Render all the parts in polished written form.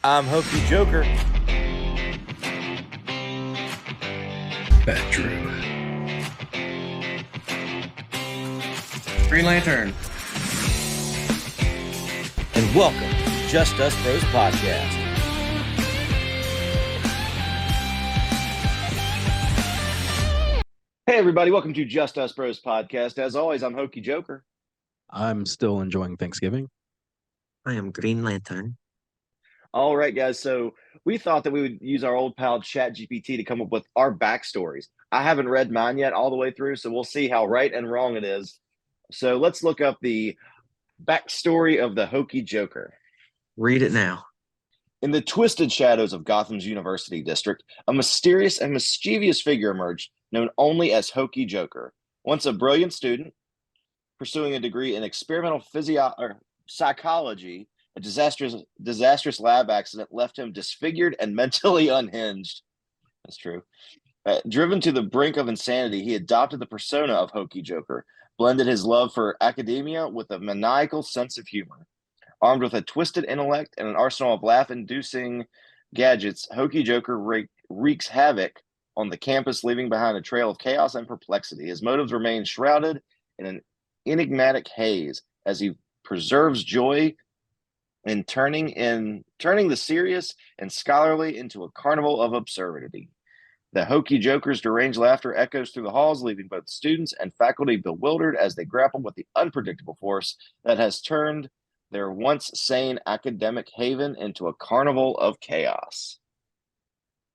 I'm Hokey Joker. Bat Drew. Green Lantern. And welcome to Just Us Bros Podcast. Hey, everybody. Welcome to Just Us Bros Podcast. As always, I'm Hokey Joker. I'm still enjoying Thanksgiving. I am Green Lantern. All right, guys. So we thought that we would use our old pal ChatGPT to come up with our backstories. I haven't read mine yet all the way through, so we'll see how right and wrong it is. So let's look up the backstory of the Hokey Joker. Read it now. In the twisted shadows of Gotham's University District, a mysterious and mischievous figure emerged, known only as Hokey Joker. Once a brilliant student, pursuing a degree in experimental psychology, a disastrous lab accident left him disfigured and mentally unhinged. That's true. Driven to the brink of insanity, he adopted the persona of Hokey Joker, blended his love for academia with a maniacal sense of humor. Armed with a twisted intellect and an arsenal of laugh-inducing gadgets, Hokey Joker wreaks havoc on the campus, leaving behind a trail of chaos and perplexity. His motives remain shrouded in an enigmatic haze as he preserves joy in turning the serious and scholarly into a carnival of absurdity. The Hokey Joker's deranged laughter echoes through the halls, leaving both students and faculty bewildered as they grapple with the unpredictable force that has turned their once sane academic haven into a carnival of chaos.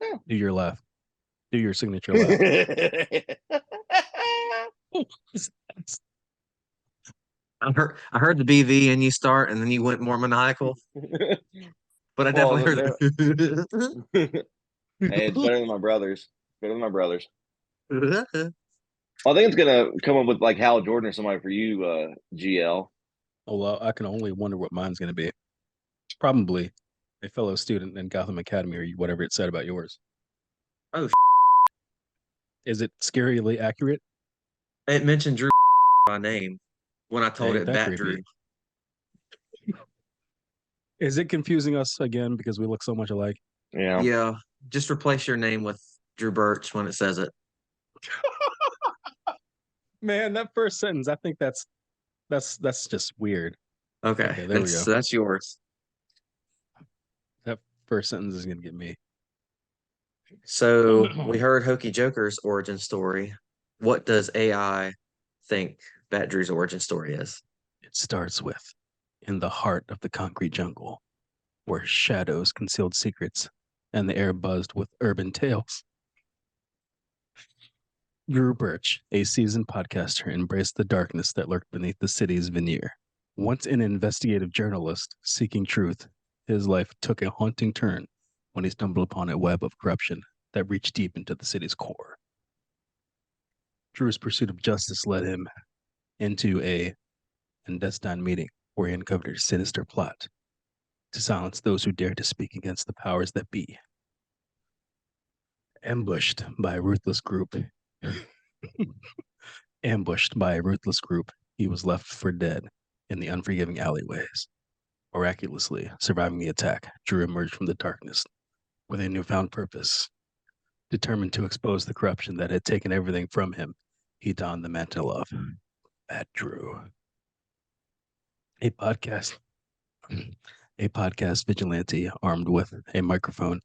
Do your laugh. Do your signature laugh. I heard the BV and you start, and then you went more maniacal. But I definitely heard it. Hey, it's better than my brothers. Better than my brothers. I think it's gonna come up with like Hal Jordan or somebody for you, GL. Oh, well, I can only wonder what mine's going to be. Probably a fellow student in Gotham Academy or whatever it said about yours. Oh, is it scarily accurate? It mentioned Drew by name when I told it Bat Drew. Is it confusing us again because we look so much alike? Yeah. Yeah. Just replace your name with Drew Birch when it says it. Man, that first sentence, I think that's just weird. Okay, there we go. That's yours. That first sentence is gonna get me. So we heard Hokey Joker's origin story. What does AI think Bat Drew's origin story is? It starts with, in the heart of the concrete jungle, where shadows concealed secrets and the air buzzed with urban tales. Drew Birch, a seasoned podcaster, embraced the darkness that lurked beneath the city's veneer. Once an investigative journalist seeking truth, his life took a haunting turn when he stumbled upon a web of corruption that reached deep into the city's core. Drew's pursuit of justice led him into a clandestine meeting where he uncovered a sinister plot to silence those who dared to speak against the powers that be. Ambushed by a ruthless group, he was left for dead in the unforgiving alleyways. Miraculously surviving the attack, Drew emerged from the darkness with a newfound purpose. Determined to expose the corruption that had taken everything from him, he donned the mantle of Bat Drew. A podcast vigilante armed with a microphone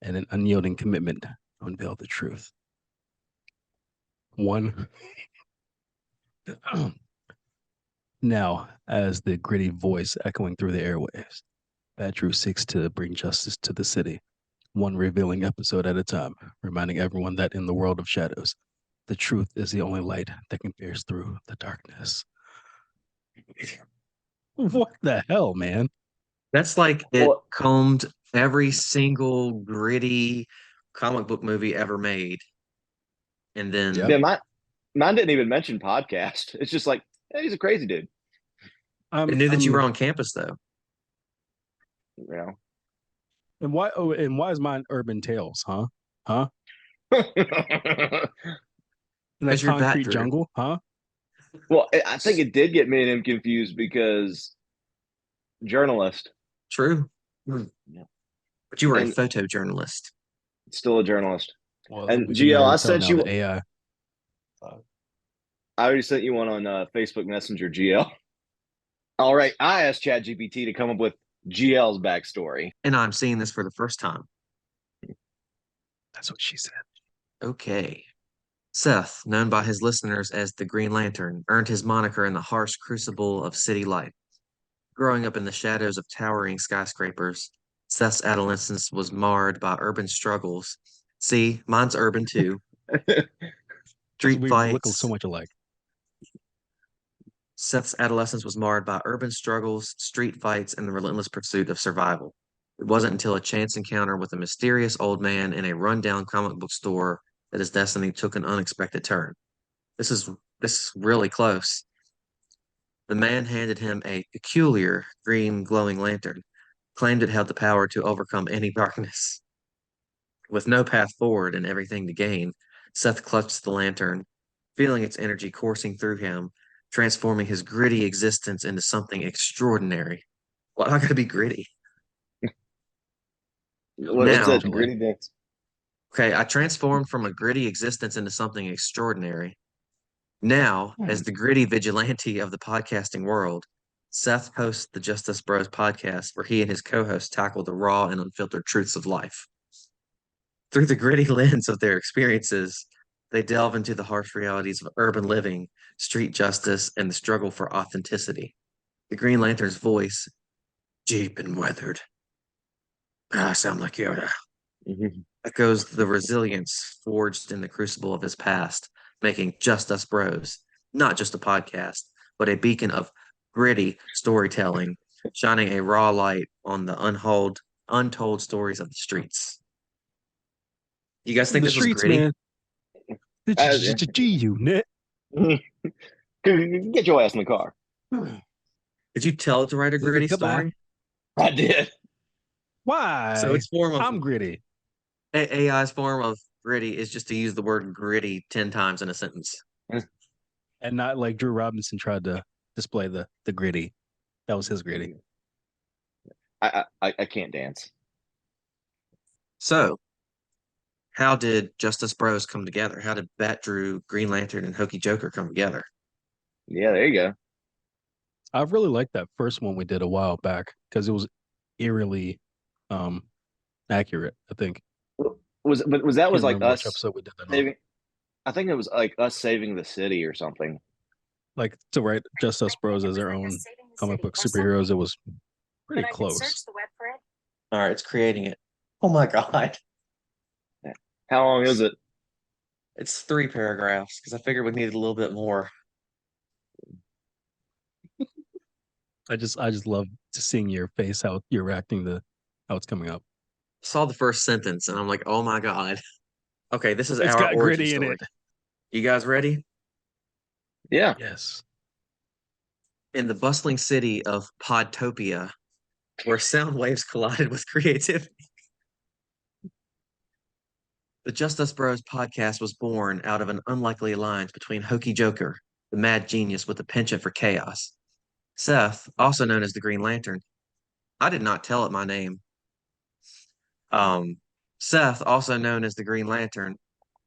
and an unyielding commitment to unveil the truth. Now, as the gritty voice echoing through the airwaves, Bat Drew seeks to bring justice to the city, one revealing episode at a time, reminding everyone that in the world of shadows, the truth is the only light that can pierce through the darkness. What the hell, man? That's like it combed every single gritty comic book movie ever made. And then mine didn't even mention podcast. It's just like, hey, he's a crazy dude. I knew that you were on campus though. Yeah. And why is mine Urban Tales, huh? In that concrete jungle, huh? Well, I think it did get me and him confused because journalist. True. Yeah. But you were a And photojournalist. still a journalist. Well, And we can GL, never I tell sent now you. that AI. I already sent you one on Facebook Messenger, GL. All right, I asked ChatGPT to come up with GL's backstory. And I'm seeing this for the first time. That's what she said. Okay. Seth, known by his listeners as the Green Lantern, earned his moniker in the harsh crucible of city life. Growing up in the shadows of towering skyscrapers, Seth's adolescence was marred by urban struggles. See, mine's urban too. Street We look fights. so much alike. Seth's adolescence was marred by urban struggles, street fights, and the relentless pursuit of survival. It wasn't until a chance encounter with a mysterious old man in a rundown comic book store that his destiny took an unexpected turn. This is really close. The man handed him a peculiar green glowing lantern, claimed it held the power to overcome any darkness. With no path forward and everything to gain, Seth clutched the lantern, feeling its energy coursing through him, transforming his gritty existence into something extraordinary. Why do I gotta be gritty? What's Now, that gritty dance? okay, I transformed from a gritty existence into something extraordinary. Now, as the gritty vigilante of the podcasting world, Seth hosts the Justice Bros podcast, where he and his co hosts tackle the raw and unfiltered truths of life. Through the gritty lens of their experiences, they delve into the harsh realities of urban living, street justice, and the struggle for authenticity. The Green Lantern's voice, deep and weathered. I sound like Yoda. Echoes the resilience forged in the crucible of his past, making Just Us Bros not just a podcast, but a beacon of gritty storytelling, shining a raw light on the untold stories of the streets. You guys think The this was streets, gritty? man. The G unit. Get your ass in the car. Did you tell it to write a gritty Goodbye. story? I did. Why? So its form of I'm gritty. AI's form of gritty is just to use the word gritty 10 times in a sentence. And not like Drew Robinson tried to display the gritty. That was his gritty. I can't dance. So, how did Justice Bros come together? How did Bat Drew, Green Lantern, and Hokey Joker come together? Yeah, there you go. I really liked that first one we did a while back because it was eerily accurate, I think. Was that Can't was like remember which us episode we did that on. saving? I think it was like us saving the city or something. Like to write Just Us Bros as their own comic book superheroes. It was pretty close. All right, it's creating it. Oh my God. How long is it? It's 3 paragraphs because I figured we needed a little bit more. I just love seeing your face, how you're reacting to how it's coming up. Saw the first sentence and I'm like, oh my God. Okay, this is It's our got origin gritty in story. it. You guys ready? Yeah. Yes. In the bustling city of Podtopia, where sound waves collided with creativity, the Just Us Bros podcast was born out of an unlikely alliance between Hokey Joker, the mad genius with a penchant for chaos, Seth, also known as the Green Lantern. I did not tell it my name. Seth, also known as the Green Lantern,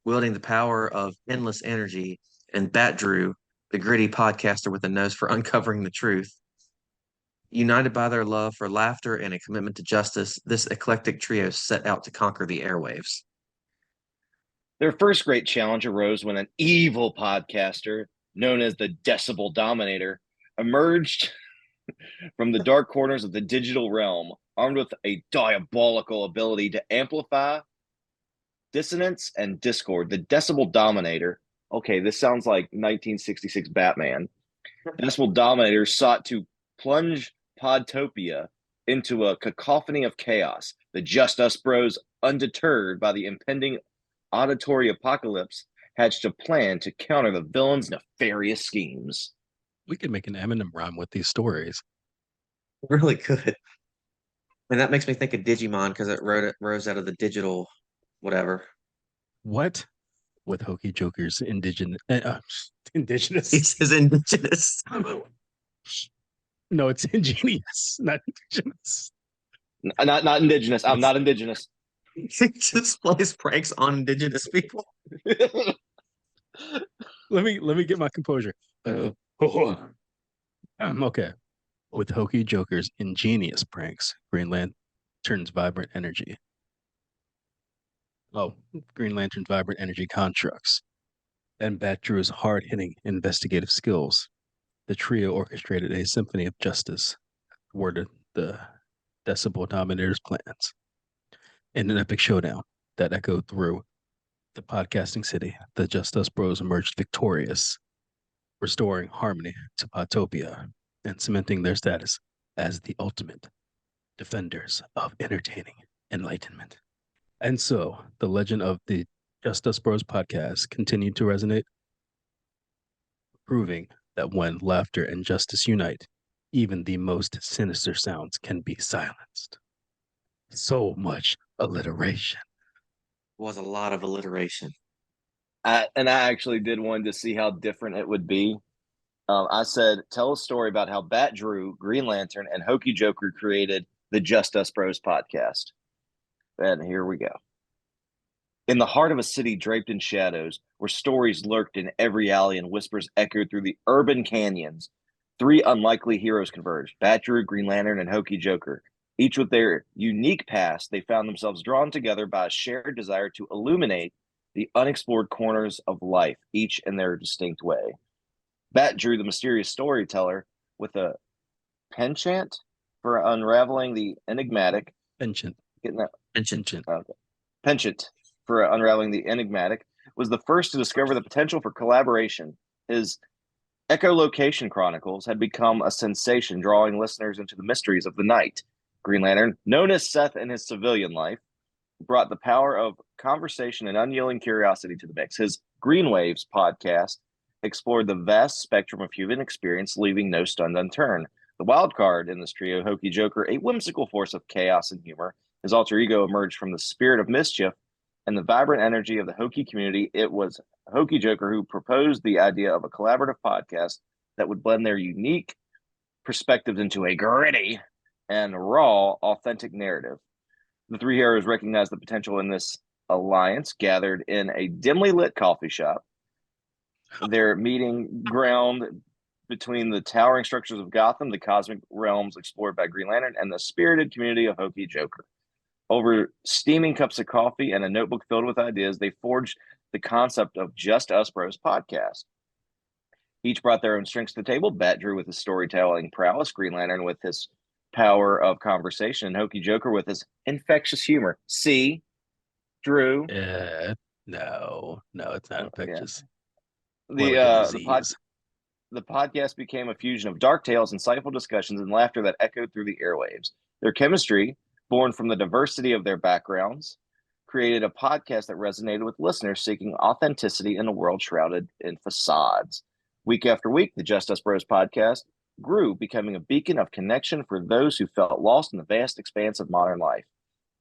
wielding the power of endless energy, and Bat Drew, the gritty podcaster with a nose for uncovering the truth. United by their love for laughter and a commitment to justice, this eclectic trio set out to conquer the airwaves. Their first great challenge arose when an evil podcaster known as the Decibel Dominator emerged from the dark corners of the digital realm, armed with a diabolical ability to amplify dissonance and discord. The Decibel Dominator. Okay, this sounds like 1966 Batman. Decibel Dominator sought to plunge Podtopia into a cacophony of chaos. The Just Us Bros, undeterred by the impending auditory apocalypse, hatched a plan to counter the villain's nefarious schemes. We could make an Eminem rhyme with these stories. Really good. And that makes me think of Digimon because it rose out of the digital whatever. What? With Hokey Joker's indigenous. Indigenous. He says indigenous. No, it's ingenious, not indigenous. Not indigenous. I'm not indigenous. He just plays pranks on indigenous people. Let me get my composure. Okay. With Hokey Joker's ingenious pranks, Green Lantern's vibrant energy. Oh, Green Lantern's vibrant energy constructs, and Bat Drew's hard-hitting investigative skills, the trio orchestrated a symphony of justice toward the Decibel Dominator's plans. In an epic showdown that echoed through the podcasting city, the Just Us Bros emerged victorious, restoring harmony to Potopia and cementing their status as the ultimate defenders of entertaining enlightenment. And so, the legend of the Just Us Bros podcast continued to resonate, proving that when laughter and justice unite, even the most sinister sounds can be silenced. So much alliteration. Was a lot of alliteration. I actually did one to see how different it would be. I said, tell a story about how Bat Drew, Green Lantern, and Hokey Joker created the Just Us Bros podcast. And here we go. In the heart of a city draped in shadows, where stories lurked in every alley and whispers echoed through the urban canyons, three unlikely heroes converged: Bat Drew, Green Lantern, and Hokey Joker. Each with their unique past, they found themselves drawn together by a shared desire to illuminate the unexplored corners of life, each in their distinct way. Bat Drew, the mysterious storyteller, with a penchant for unraveling the enigmatic. Penchant. Getting that? Penchant. Okay. Penchant for unraveling the enigmatic, was the first to discover the potential for collaboration. His Echolocation Chronicles had become a sensation, drawing listeners into the mysteries of the night. Green Lantern, known as Seth in his civilian life, brought the power of conversation and unyielding curiosity to the mix. His Green Waves podcast explored the vast spectrum of human experience, leaving no stone unturned. The wild card in this trio, Hokey Joker, a whimsical force of chaos and humor. His alter ego emerged from the spirit of mischief and the vibrant energy of the Hokey community. It was Hokey Joker who proposed the idea of a collaborative podcast that would blend their unique perspectives into a gritty and raw, authentic narrative. The three heroes recognized the potential in this alliance, gathered in a dimly lit coffee shop. Their meeting ground between the towering structures of Gotham, the cosmic realms explored by Green Lantern, and the spirited community of Hokey Joker. Over steaming cups of coffee and a notebook filled with ideas, they forged the concept of Just Us Bros podcast. Each brought their own strengths to the table. Bat Drew with his storytelling prowess, Green Lantern with his power of conversation, and Hokey Joker with his infectious humor. See, Drew? No, it's not infectious. The podcast became a fusion of dark tales, insightful discussions, and laughter that echoed through the airwaves. Their chemistry, born from the diversity of their backgrounds, created a podcast that resonated with listeners seeking authenticity in a world shrouded in facades. Week after week, the Just Us Bros podcast grew, becoming a beacon of connection for those who felt lost in the vast expanse of modern life.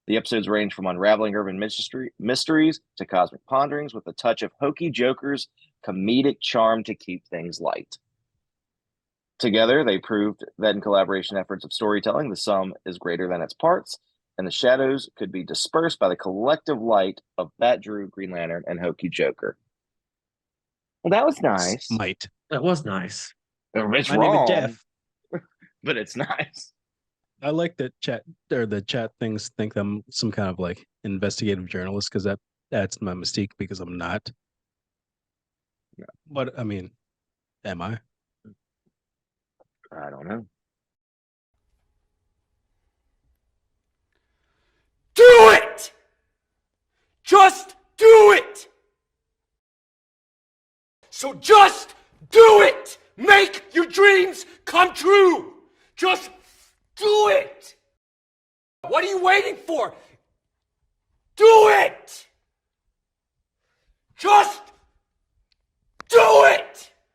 The episodes range from unraveling urban mysteries to cosmic ponderings, with a touch of Hokey Joker's comedic charm to keep things light. Together, they proved that in collaboration efforts of storytelling, the sum is greater than its parts, and the shadows could be dispersed by the collective light of Bat Drew, Green Lantern, and Hokey Joker. Well, that was nice. That was nice. It's My wrong, name is Jeff. but it's nice. I like that the chat things think I'm some kind of like investigative journalist, because that's my mystique, because I'm not. Yeah. But I mean, am I? I don't know. Do it! Just do it! So just do it! Make your dreams come true! Just do it! What are you waiting for? Do it! Just do it!